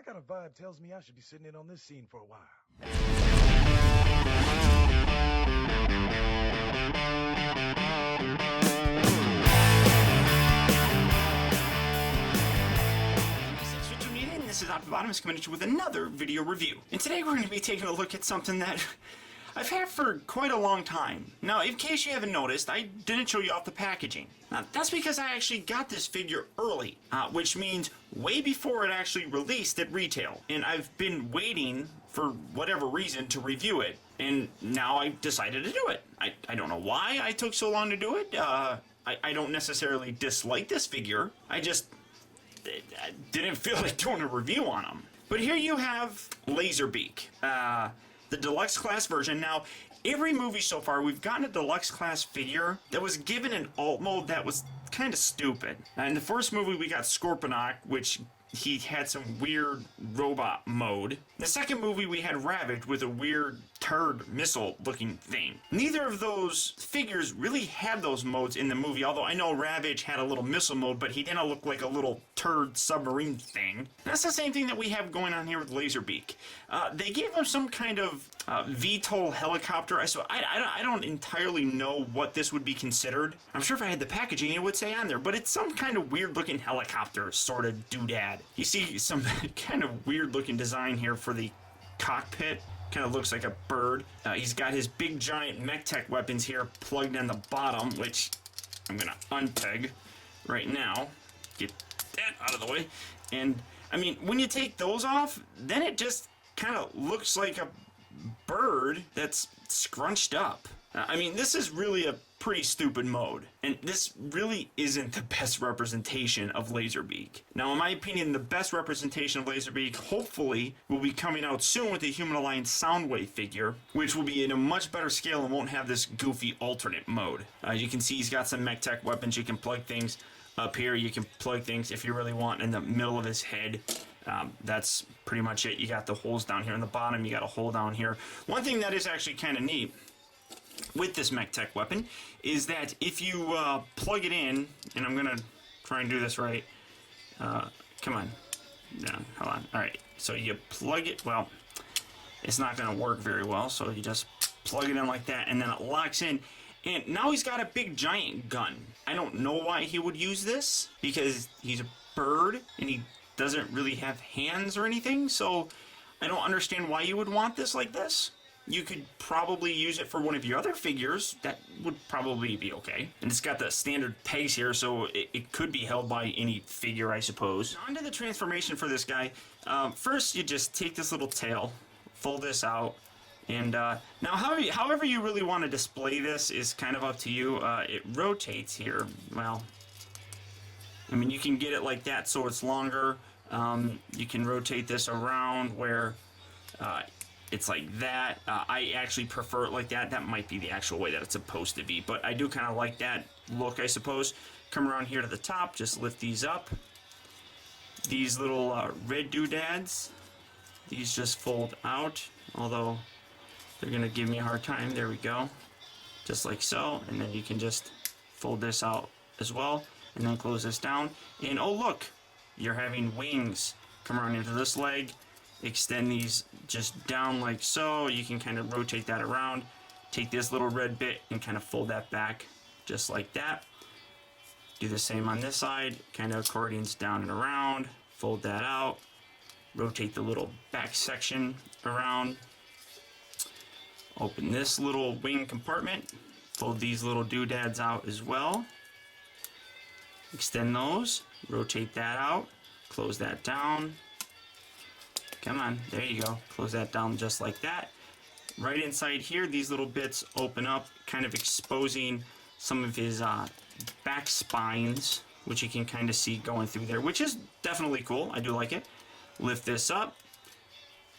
I got a vibe tells me I should be sitting in on this scene for a while. This is optibotimus coming at you with another video review. And today we're going to be taking a look at something that I've had for quite a long time. Now, in case you haven't noticed, I didn't show you off the packaging. Now, that's because I actually got this figure early, which means way before it actually released at retail. And I've been waiting for whatever reason to review it, and now I decided to do it. I don't know why I took so long to do it. I don't necessarily dislike this figure. I didn't feel like doing a review on him. But here you have Laserbeak, the Deluxe class version. Now, every movie so far, we've gotten a Deluxe class figure that was given an alt mode that was kind of stupid. In the first movie, we got Scorponok, which he had some weird robot mode. The second movie, we had Ravage with a weird turd missile looking thing. Neither of those figures really had those modes in the movie, although I know Ravage had a little missile mode, but he didn't look like a little turd submarine thing. That's the same thing that we have going on here with Laserbeak. They gave him some kind of VTOL helicopter. So I don't entirely know what this would be considered. I'm sure if I had the packaging it would say on there, but it's some kind of weird looking helicopter sort of doodad. You see some kind of weird looking design here for the cockpit. Kind of looks like a bird. He's got his big giant mech tech weapons here plugged in the bottom, which I'm gonna unpeg right now. Get that out of the way. And I mean, when you take those off, then it just kind of looks like a bird that's scrunched up. I mean, this is really a pretty stupid mode, and this really isn't the best representation of Laserbeak. Now, in my opinion, the best representation of Laserbeak, hopefully, will be coming out soon with the Human Alliance Soundwave figure, which will be in a much better scale and won't have this goofy alternate mode. You can see he's got some mech tech weapons. You can plug things up here. You can plug things, if you really want, in the middle of his head. That's pretty much it. You got the holes down here in the bottom. You got a hole down here. One thing that is actually kind of neat with this mech tech weapon is that if you plug it in, and I'm gonna try and do this right. Come on, no, hold on. All right, so you plug it. Well, it's not gonna work very well. So you just plug it in like that, and then it locks in. And now he's got a big giant gun. I don't know why he would use this, because he's a bird and he doesn't really have hands or anything. So I don't understand why you would want this like this. You could probably use it for one of your other figures. That would probably be okay. And it's got the standard pegs here, so it could be held by any figure, I suppose. On to the transformation for this guy. First, you just take this little tail, fold this out, and now however you really want to display this is kind of up to you. It rotates here. Well, I mean, you can get it like that so it's longer. You can rotate this around where it's like that. I actually prefer it like that. That might be the actual way that it's supposed to be, but I do kind of like that look, I suppose. Come around here to the top, just lift these up. These little red doodads, these just fold out, although they're gonna give me a hard time. There we go, just like so. And then you can just fold this out as well, and then close this down. And oh look, you're having wings. Come around into this leg, extend these just down like so. You can kind of rotate that around, take this little red bit and kind of fold that back just like that. Do the same on this side, kind of accordions down and around, fold that out, rotate the little back section around, open this little wing compartment, fold these little doodads out as well, extend those, rotate that out, close that down. Come on, there you go. Close that down just like that. Right inside here, these little bits open up, kind of exposing some of his back spines, which you can kind of see going through there, which is definitely cool. I do like it. Lift this up,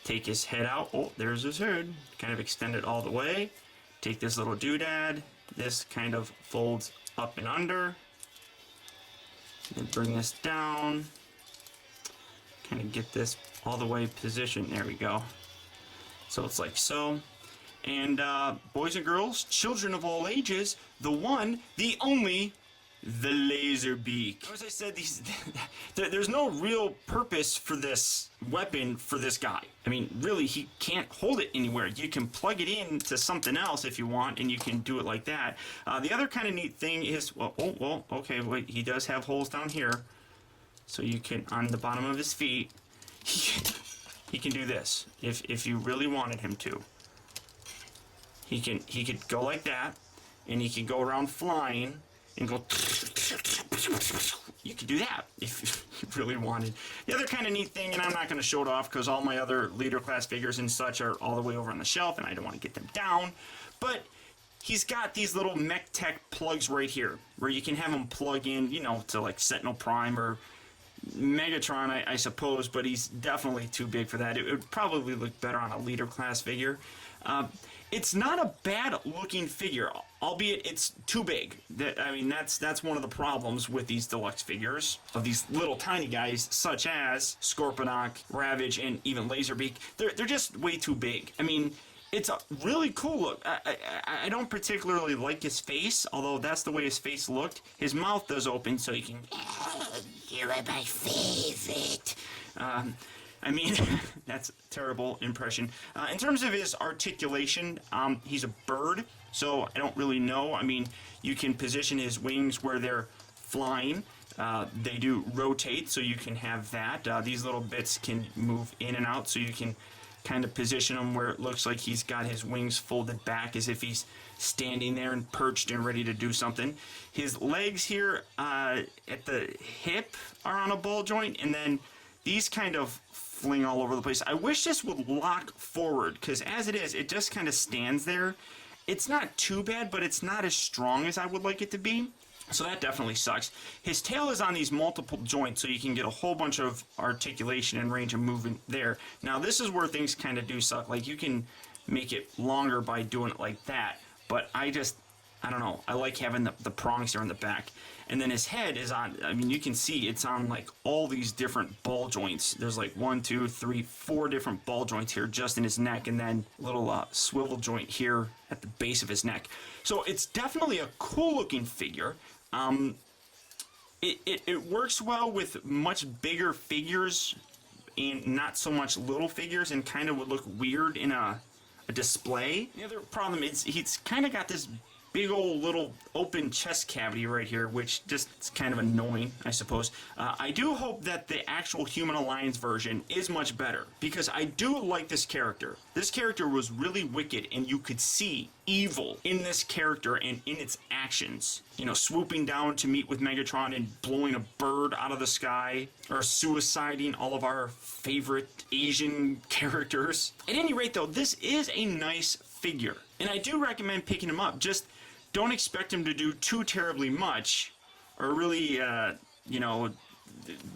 take his head out. Oh, there's his head. Kind of extend it all the way. Take this little doodad. This kind of folds up and under. And bring this down. Kind of get this all the way positioned. There we go. So it's like so. And boys and girls, children of all ages, the one, the only the Laserbeak. As I said, there's no real purpose for this weapon for this guy. I mean, really, he can't hold it anywhere. You can plug it in to something else if you want, and you can do it like that. The other kind of neat thing is, okay, wait, he does have holes down here. So you can, on the bottom of his feet, he can do this if you really wanted him to. He could go like that, and he could go around flying and go. You could do that if you really wanted. The other kind of neat thing, and I'm not going to show it off because all my other leader class figures and such are all the way over on the shelf, and I don't want to get them down. But he's got these little Mech Tech plugs right here, where you can have them plug in, you know, to like Sentinel Prime or Megatron, I suppose, but he's definitely too big for that. It would probably look better on a leader class figure. It's not a bad looking figure, albeit it's too big. That's one of the problems with these deluxe figures of these little tiny guys, such as Scorponok, Ravage, and even Laserbeak. They're just way too big. I mean, it's a really cool look. I don't particularly like his face, although that's the way his face looked. His mouth does open, so you can. You are my favorite. I mean, that's a terrible impression. In terms of his articulation, he's a bird, so I don't really know. I mean, you can position his wings where they're flying. They do rotate, so you can have that. These little bits can move in and out, so you can kind of position him where it looks like he's got his wings folded back as if he's standing there and perched and ready to do something. His legs here at the hip are on a ball joint, and then these kind of fling all over the place. I wish this would lock forward, because as it is, it just kind of stands there. It's not too bad, but it's not as strong as I would like it to be. So that definitely sucks. His tail is on these multiple joints, so you can get a whole bunch of articulation and range of movement there. Now, this is where things kind of do suck. Like, you can make it longer by doing it like that, but I don't know. I like having the prongs here on the back. And then his head is on, I mean, you can see it's on like all these different ball joints. There's like 1, 2, 3, 4 different ball joints here just in his neck, and then a little swivel joint here at the base of his neck. So it's definitely a cool looking figure. It works well with much bigger figures and not so much little figures, and kind of would look weird in a display. The other problem is he's kind of got this big old little open chest cavity right here, which just is kind of annoying, I suppose. I do hope that the actual Human Alliance version is much better, because I do like this character. This character was really wicked, and you could see evil in this character and in its actions. You know, swooping down to meet with Megatron and blowing a bird out of the sky, or suiciding all of our favorite Asian characters. At any rate, though, this is a nice figure, and I do recommend picking him up. Just don't expect him to do too terribly much, or really, you know,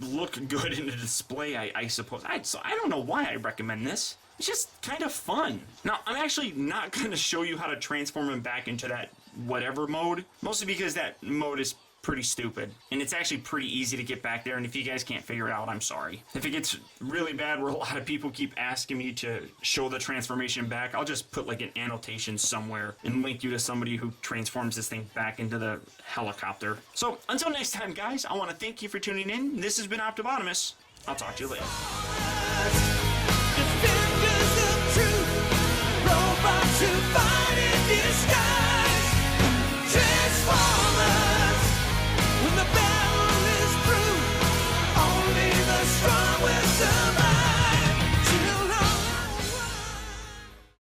look good in the display, I suppose. So I don't know why I recommend this. It's just kind of fun. Now, I'm actually not going to show you how to transform him back into that whatever mode, mostly because that mode is pretty stupid, and it's actually pretty easy to get back there, and if you guys can't figure it out, I'm sorry. If it gets really bad where a lot of people keep asking me to show the transformation back, I'll just put like an annotation somewhere and link you to somebody who transforms this thing back into the helicopter. So until next time, guys, I want to thank you for tuning in. This has been Optibotimus. I'll talk to you later.